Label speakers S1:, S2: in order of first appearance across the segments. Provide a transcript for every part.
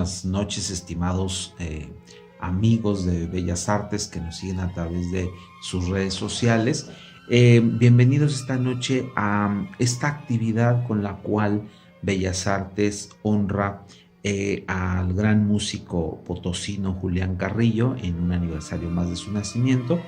S1: buenas noches, estimados amigos de Bellas Artes que nos siguen a través de sus redes sociales. Bienvenidos esta noche a esta actividad con la cual Bellas Artes honra al gran músico potosino Julián Carrillo en un aniversario más de su nacimiento,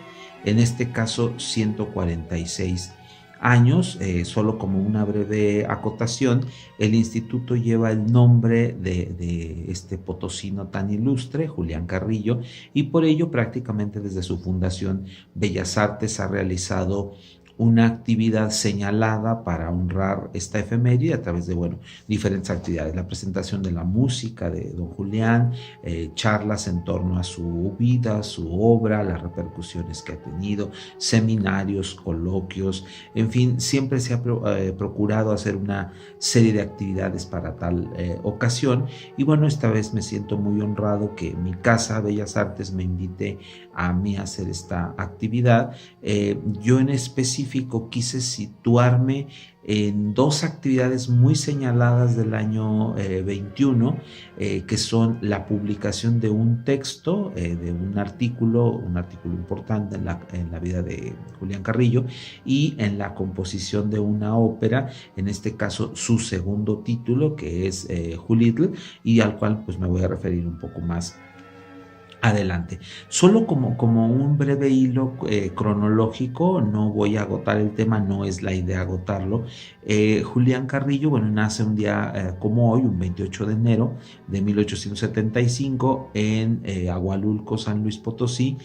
S1: en este caso 146 años. Solo como una breve acotación, el instituto lleva el nombre de este potosino tan ilustre, Julián Carrillo, y por ello prácticamente desde su fundación Bellas Artes ha realizado una actividad señalada para honrar esta efeméride a través de, diferentes actividades: la presentación de la música de don Julián, charlas en torno a su vida, su obra, las repercusiones que ha tenido, seminarios, coloquios, en fin, siempre se ha procurado hacer una serie de actividades para tal ocasión. Y bueno, esta vez me siento muy honrado que mi casa Bellas Artes me invite a mí a hacer esta actividad. Yo en específico quise situarme en dos actividades muy señaladas del año 21, que son la publicación de un texto, de un artículo importante en la vida de Julián Carrillo, y en la composición de una ópera, en este caso su segundo título, que es Julitl, y al cual pues me voy a referir un poco más adelante. Solo como un breve hilo cronológico, no voy a agotar el tema, no es la idea agotarlo. Julián Carrillo, nace un día como hoy, un 28 de enero de 1875 en Agualulco, San Luis Potosí,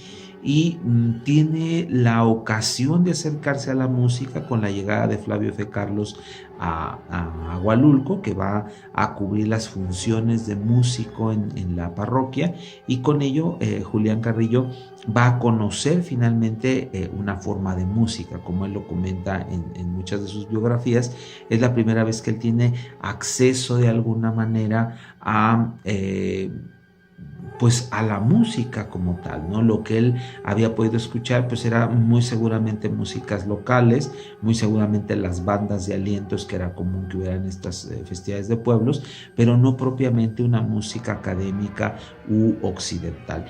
S1: y tiene la ocasión de acercarse a la música con la llegada de Flavio F. Carlos a Agualulco, que va a cubrir las funciones de músico en la parroquia, y con ello Julián Carrillo va a conocer finalmente una forma de música, como él lo comenta en muchas de sus biografías. Es la primera vez que él tiene acceso de alguna manera a pues a la música como tal, ¿no? Lo que él había podido escuchar pues era muy seguramente músicas locales, muy seguramente las bandas de alientos que era común que hubiera en estas festividades de pueblos, pero no propiamente una música académica u occidental.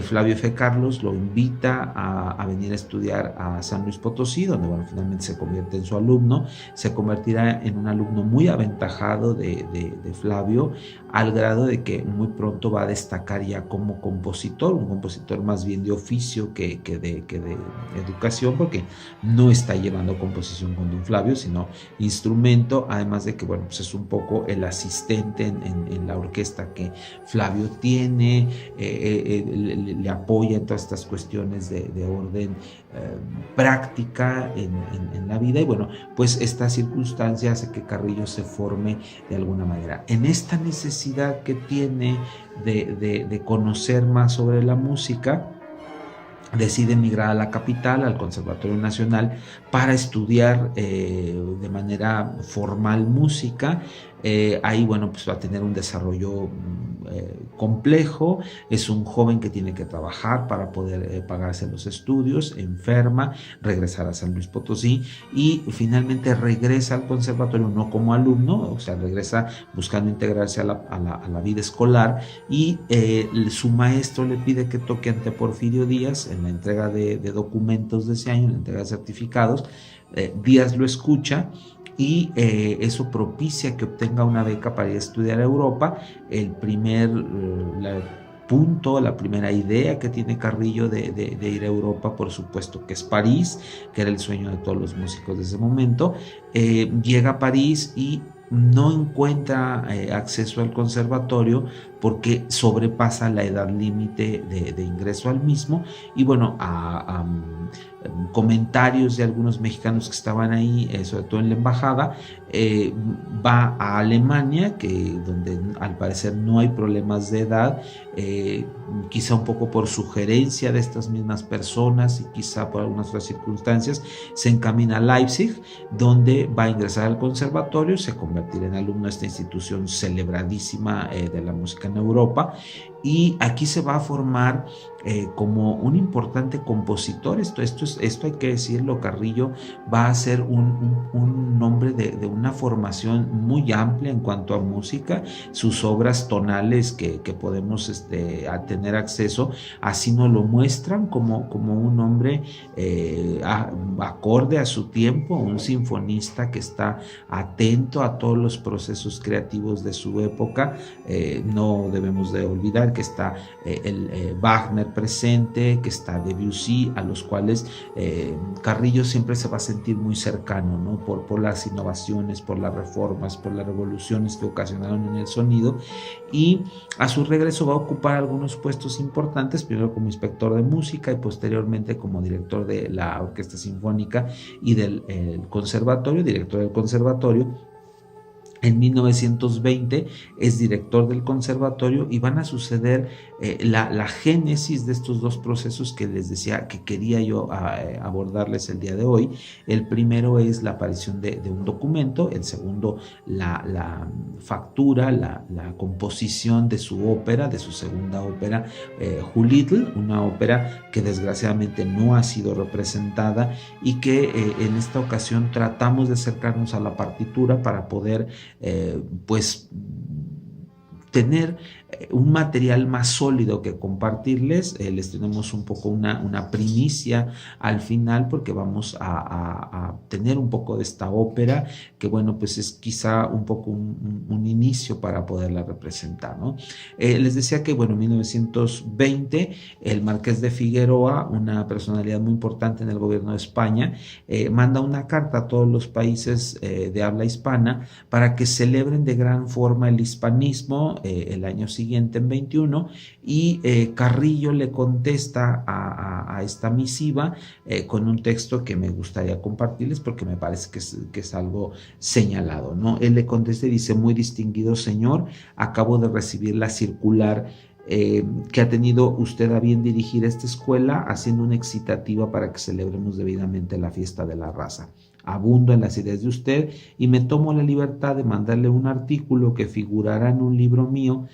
S1: Flavio F. Carlos lo invita a venir a estudiar a San Luis Potosí, donde finalmente se convierte en su alumno. Se convertirá en un alumno muy aventajado de Flavio, al grado de que muy pronto va a destacar ya como compositor, un compositor más bien de oficio que de educación, porque no está llevando composición con don Flavio, sino instrumento, además de que pues es un poco el asistente en la orquesta que Flavio tiene, le apoya en todas estas cuestiones de orden práctica en la vida, y pues esta circunstancia hace que Carrillo se forme de alguna manera. En esta necesidad que tiene de conocer más sobre la música, decide emigrar a la capital, al Conservatorio Nacional, para estudiar de manera formal música. Ahí pues va a tener un desarrollo complejo. Es un joven que tiene que trabajar para poder pagarse los estudios, enferma, regresar a San Luis Potosí, y finalmente regresa al conservatorio no como alumno, o sea, regresa buscando integrarse a la vida escolar, y su maestro le pide que toque ante Porfirio Díaz en la entrega de documentos de ese año, en la entrega de certificados. Díaz lo escucha, y eso propicia que obtenga una beca para ir a estudiar a Europa. El primer punto, la primera idea que tiene Carrillo de ir a Europa, por supuesto que es París, que era el sueño de todos los músicos de ese momento. Llega a París y no encuentra acceso al conservatorio porque sobrepasa la edad límite de ingreso al mismo, y a comentarios de algunos mexicanos que estaban ahí, sobre todo en la embajada, va a Alemania, donde al parecer no hay problemas de edad, quizá un poco por sugerencia de estas mismas personas y quizá por algunas otras circunstancias, se encamina a Leipzig, donde va a ingresar al conservatorio, se convertirá en alumno de esta institución celebradísima de la música en Europa, y aquí se va a formar como un importante compositor. Esto hay que decirlo. Carrillo va a ser un hombre de una formación muy amplia en cuanto a música. Sus obras tonales que podemos a tener acceso, así nos lo muestran como un hombre acorde a su tiempo, un sinfonista que está atento a todos los procesos creativos de su época. No debemos de olvidar que está Wagner presente, que está Debussy, a los cuales Carrillo siempre se va a sentir muy cercano, ¿no? Por las innovaciones, por las reformas, por las revoluciones que ocasionaron en el sonido, y a su regreso va a ocupar algunos puestos importantes, primero como inspector de música y posteriormente como director de la Orquesta Sinfónica y del conservatorio, director del conservatorio. En 1920 es director del conservatorio y van a suceder la génesis de estos dos procesos que les decía que quería yo abordarles el día de hoy. El primero es la aparición de un documento, el segundo la factura, la composición de su ópera, de su segunda ópera, Julitl, una ópera que desgraciadamente no ha sido representada y que en esta ocasión tratamos de acercarnos a la partitura para poder pues tener un material más sólido que compartirles. Les tenemos un poco una primicia al final, porque vamos a tener un poco de esta ópera que, bueno, pues es quizá un poco un inicio para poderla representar, ¿no? Les decía que, bueno, en 1920 el marqués de Figueroa, una personalidad muy importante en el gobierno de España, manda una carta a todos los países de habla hispana para que celebren de gran forma el hispanismo el año siguiente, en 21, y Carrillo le contesta a esta misiva con un texto que me gustaría compartirles porque me parece que es algo señalado, ¿no? Él le contesta y dice: muy distinguido señor, acabo de recibir la circular que ha tenido usted a bien dirigir esta escuela, haciendo una excitativa para que celebremos debidamente la fiesta de la raza. Abundo en las ideas de usted y me tomo la libertad de mandarle un artículo que figurará en un libro mío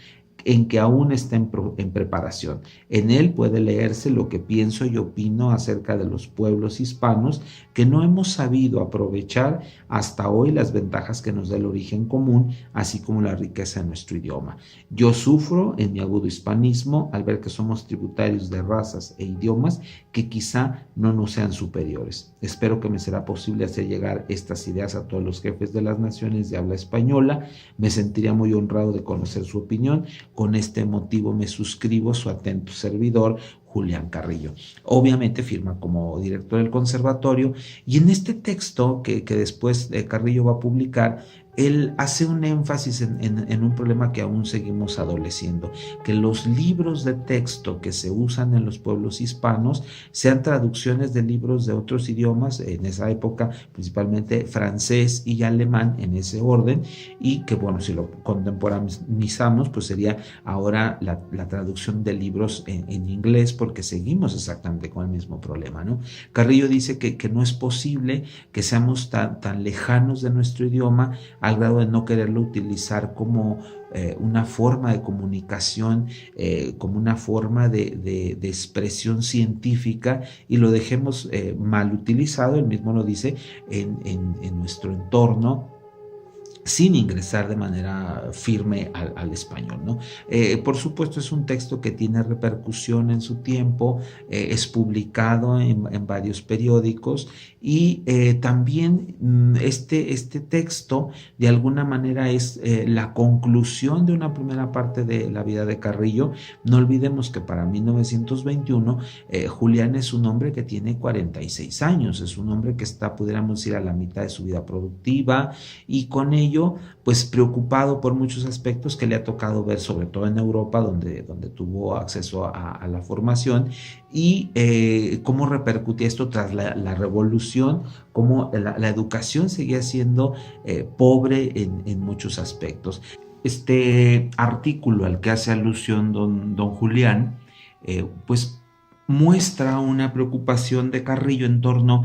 S1: en que aún está en preparación. En él puede leerse lo que pienso y opino acerca de los pueblos hispanos que no hemos sabido aprovechar hasta hoy las ventajas que nos da el origen común, así como la riqueza de nuestro idioma. Yo sufro en mi agudo hispanismo al ver que somos tributarios de razas e idiomas que quizá no nos sean superiores. Espero que me será posible hacer llegar estas ideas a todos los jefes de las naciones de habla española. Me sentiría muy honrado de conocer su opinión. Con este motivo me suscribo a su atento servidor, Julián Carrillo. Obviamente firma como director del conservatorio, y en este texto que después Carrillo va a publicar, él hace un énfasis en un problema que aún seguimos adoleciendo, que los libros de texto que se usan en los pueblos hispanos sean traducciones de libros de otros idiomas, en esa época principalmente francés y alemán en ese orden, y que, bueno, si lo contemporaneizamos, pues sería ahora la traducción de libros en inglés, porque seguimos exactamente con el mismo problema, ¿no? Carrillo dice que no es posible que seamos tan lejanos de nuestro idioma al grado de no quererlo utilizar como una forma de comunicación, como una forma de expresión científica, y lo dejemos mal utilizado, él mismo lo dice, en nuestro entorno, sin ingresar de manera firme al español, ¿no? Por supuesto, es un texto que tiene repercusión en su tiempo, es publicado en varios periódicos, y también este texto de alguna manera es la conclusión de una primera parte de la vida de Carrillo. No olvidemos que para 1921 Julián es un hombre que tiene 46 años, es un hombre que está, pudiéramos decir, a la mitad de su vida productiva, y con ello, pues preocupado por muchos aspectos que le ha tocado ver, sobre todo en Europa, donde tuvo acceso a la formación, y cómo repercutía esto tras la revolución, cómo la educación seguía siendo pobre en muchos aspectos. Este artículo al que hace alusión don Julián, pues muestra una preocupación de Carrillo en torno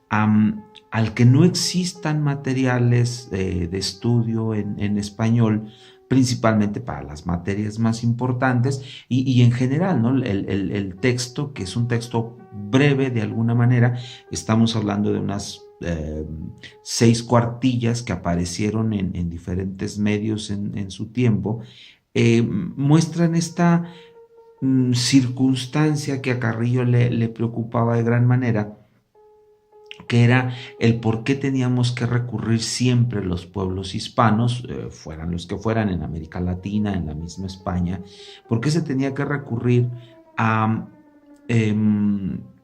S1: al que no existan materiales de estudio en español principalmente para las materias más importantes y en general, ¿no? El texto, que es un texto breve de alguna manera, estamos hablando de unas 6 cuartillas que aparecieron en diferentes medios en su tiempo, muestran esta circunstancia que a Carrillo le preocupaba de gran manera, que era el por qué teníamos que recurrir siempre los pueblos hispanos, fueran los que fueran, en América Latina, en la misma España, por qué se tenía que recurrir a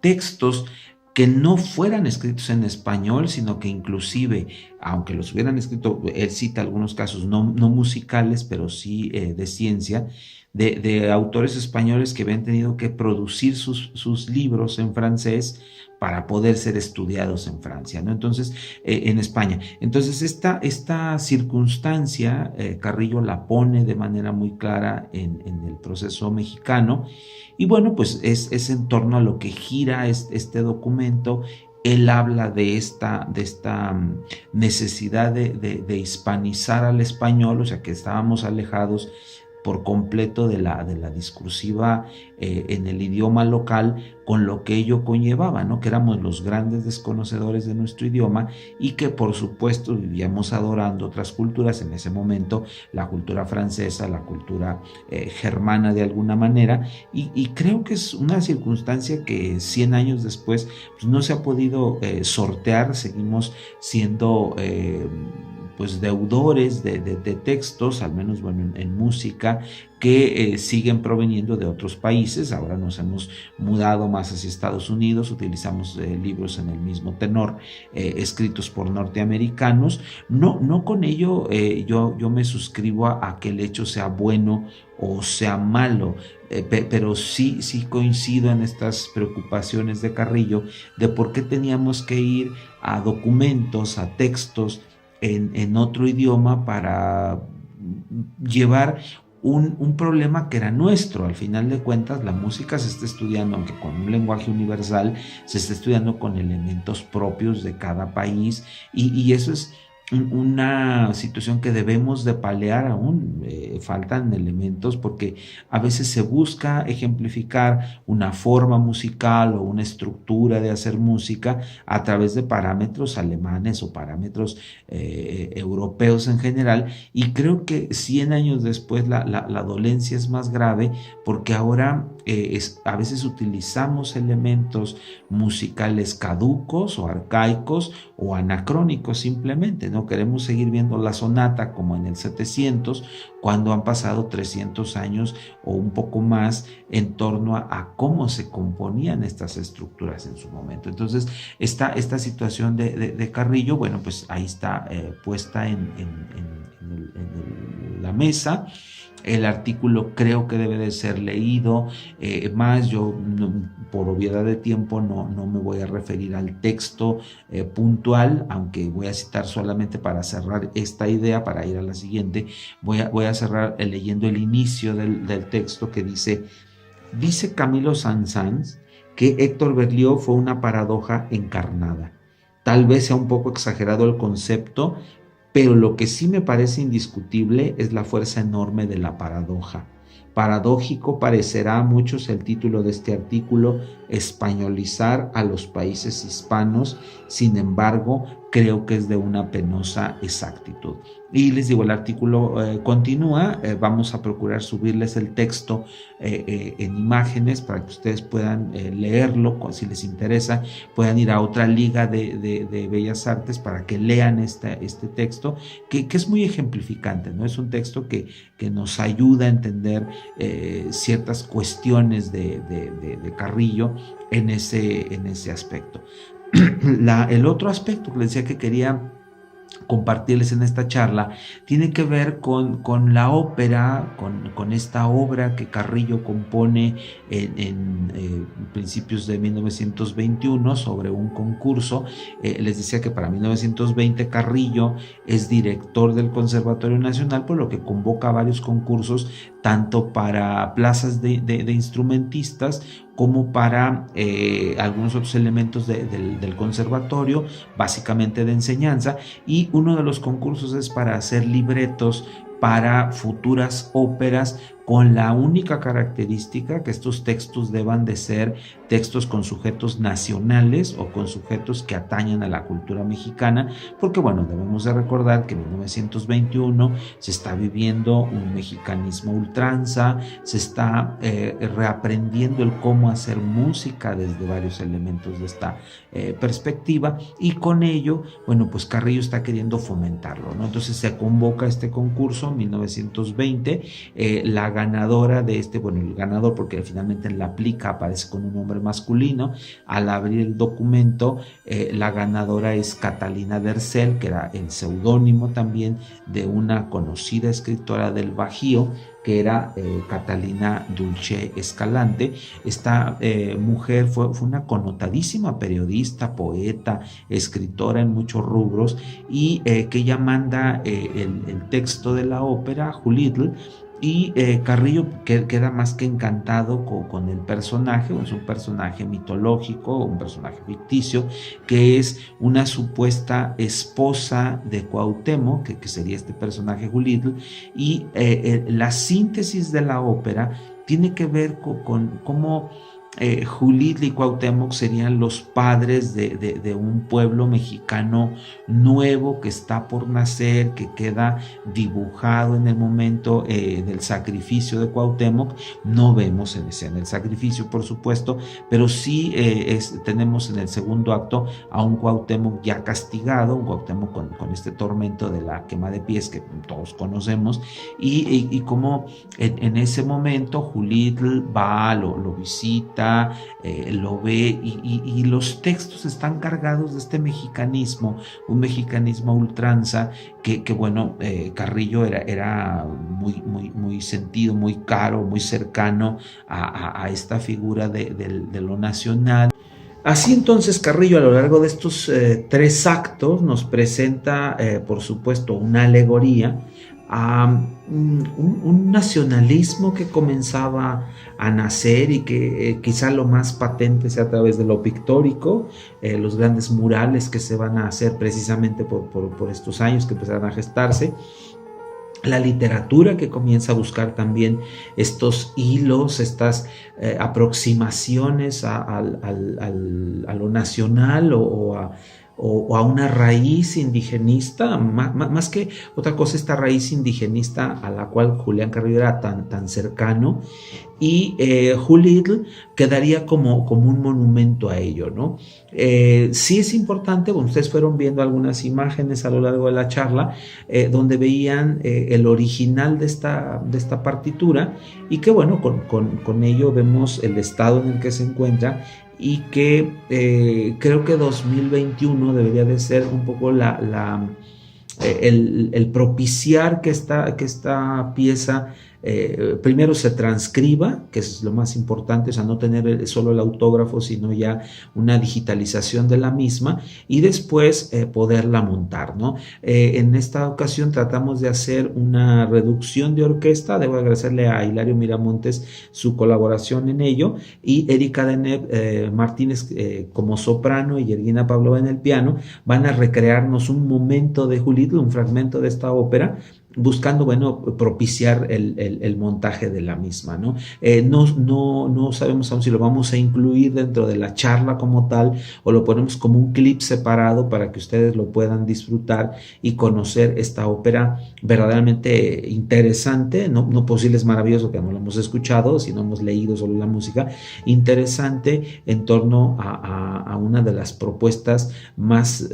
S1: textos que no fueran escritos en español, sino que inclusive, aunque los hubieran escrito, él cita algunos casos no musicales, pero sí de ciencia, de autores españoles que habían tenido que producir sus libros en francés para poder ser estudiados en Francia, ¿no? Entonces, en España. Entonces, esta circunstancia, Carrillo la pone de manera muy clara en el proceso mexicano, y bueno, pues es en torno a lo que gira este documento. Él habla de esta necesidad de hispanizar al español, o sea, que estábamos alejados por completo de la discursiva en el idioma local, con lo que ello conllevaba, ¿no? Que éramos los grandes desconocedores de nuestro idioma y que por supuesto vivíamos adorando otras culturas en ese momento, la cultura francesa, la cultura germana de alguna manera, y creo que es una circunstancia que 100 años después pues, no se ha podido sortear. Seguimos siendo pues deudores de textos, al menos bueno, en música, que siguen proveniendo de otros países. Ahora nos hemos mudado más hacia Estados Unidos, utilizamos libros en el mismo tenor, escritos por norteamericanos. No con ello yo me suscribo a que el hecho sea bueno o sea malo, pero sí coincido en estas preocupaciones de Carrillo de por qué teníamos que ir a documentos, a textos en otro idioma para llevar un problema que era nuestro. Al final de cuentas, la música se está estudiando, aunque con un lenguaje universal, se está estudiando con elementos propios de cada país, y eso es una situación que debemos de paliar aún. Faltan elementos porque a veces se busca ejemplificar una forma musical o una estructura de hacer música a través de parámetros alemanes o parámetros europeos en general, y creo que 100 años después la dolencia es más grave porque ahora a veces utilizamos elementos musicales caducos o arcaicos o anacrónicos simplemente, ¿no? Queremos seguir viendo la sonata como en el 700 cuando han pasado 300 años o un poco más en torno a cómo se componían estas estructuras en su momento. Entonces, esta situación de Carrillo, bueno, pues ahí está puesta en la mesa. El artículo creo que debe de ser leído, más yo por obviedad de tiempo no me voy a referir al texto puntual, aunque voy a citar solamente para cerrar esta idea, para ir a la siguiente. Voy a cerrar leyendo el inicio del texto que dice Camilo Saint-Saëns que Héctor Berlioz fue una paradoja encarnada. Tal vez sea un poco exagerado el concepto, pero lo que sí me parece indiscutible es la fuerza enorme de la paradoja. Paradójico parecerá a muchos el título de este artículo, españolizar a los países hispanos. Sin embargo, creo que es de una penosa exactitud. Y les digo, el artículo continúa. Vamos a procurar subirles el texto en imágenes para que ustedes puedan leerlo, si les interesa, puedan ir a otra liga de Bellas Artes para que lean este texto, que es muy ejemplificante, ¿no? Es un texto que nos ayuda a entender ciertas cuestiones de Carrillo en ese aspecto. El otro aspecto que les decía que quería compartirles en esta charla tiene que ver con la ópera, con esta obra que Carrillo compone en principios de 1921 sobre un concurso. Les decía que para 1920 Carrillo es director del Conservatorio Nacional, por lo que convoca varios concursos, tanto para plazas de instrumentistas como para algunos otros elementos del conservatorio, básicamente de enseñanza, y uno de los concursos es para hacer libretos para futuras óperas, con la única característica que estos textos deban de ser textos con sujetos nacionales o con sujetos que atañen a la cultura mexicana, porque bueno, debemos de recordar que en 1921 se está viviendo un mexicanismo ultranza, se está reaprendiendo el cómo hacer música desde varios elementos de esta perspectiva, y con ello, bueno, pues Carrillo está queriendo fomentarlo, ¿no? Entonces se convoca este concurso en 1920, la ganadora de este, bueno, el ganador, porque finalmente en la plica aparece con un nombre masculino. Al abrir el documento, la ganadora es Catalina Dercel, que era el seudónimo también de una conocida escritora del Bajío, que era Catalina Dulce Escalante. Esta mujer fue una connotadísima periodista, poeta, escritora en muchos rubros, y que ella manda el texto de la ópera, Julitl, y Carrillo queda más que encantado con el personaje. Es un personaje mitológico, un personaje ficticio, que es una supuesta esposa de Cuauhtémoc, que sería este personaje Julitl, y la síntesis de la ópera tiene que ver con cómo Julitl y Cuauhtémoc serían los padres de un pueblo mexicano nuevo que está por nacer, que queda dibujado en el momento del sacrificio de Cuauhtémoc. No vemos en escena el sacrificio, por supuesto, pero sí tenemos en el segundo acto a un Cuauhtémoc ya castigado, un Cuauhtémoc con este tormento de la quema de pies que todos conocemos, y como en ese momento Julitl va, lo visita, lo ve, y los textos están cargados de este mexicanismo, un mexicanismo a ultranza que bueno, Carrillo era muy sentido, muy caro, muy cercano a esta figura de lo nacional. Así entonces Carrillo, a lo largo de estos 3 actos, nos presenta por supuesto una alegoría a un nacionalismo que comenzaba a nacer, y que quizá lo más patente sea a través de lo pictórico, los grandes murales que se van a hacer precisamente por estos años que empezaron a gestarse, la literatura que comienza a buscar también estos hilos, estas aproximaciones a lo nacional o a una raíz indigenista, más que otra cosa, esta raíz indigenista a la cual Julián Carrillo era tan cercano, y Julitl quedaría como un monumento a ello, ¿no? Sí es importante, bueno, ustedes fueron viendo algunas imágenes a lo largo de la charla, donde veían el original de esta partitura, y que bueno, con ello vemos el estado en el que se encuentra, y que creo que 2021 debería de ser un poco el propiciar que esta pieza primero se transcriba, que es lo más importante, o sea, no tener solo el autógrafo, sino ya una digitalización de la misma, y después poderla montar, ¿no? En esta ocasión tratamos de hacer una reducción de orquesta. Debo agradecerle a Hilario Miramontes su colaboración en ello, y Erika Deneb Martínez como soprano, y Yergina Pavlova en el piano van a recrearnos un momento de Julitl, un fragmento de esta ópera, buscando, bueno, propiciar el montaje de la misma, ¿no? No sabemos aún si lo vamos a incluir dentro de la charla como tal, o lo ponemos como un clip separado para que ustedes lo puedan disfrutar y conocer esta ópera verdaderamente interesante. No puedo decirles maravilloso, que no lo hemos escuchado, sino hemos leído solo la música, interesante en torno a una de las propuestas más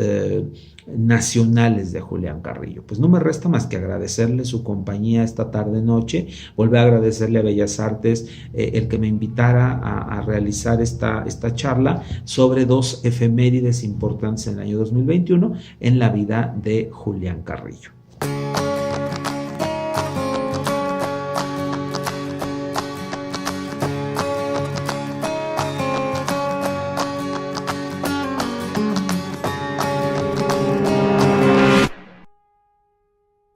S1: nacionales de Julián Carrillo. Pues no me resta más que agradecerle su compañía esta tarde noche, volver a agradecerle a Bellas Artes el que me invitara a realizar esta charla sobre 2 efemérides importantes en el año 2021 en la vida de Julián Carrillo.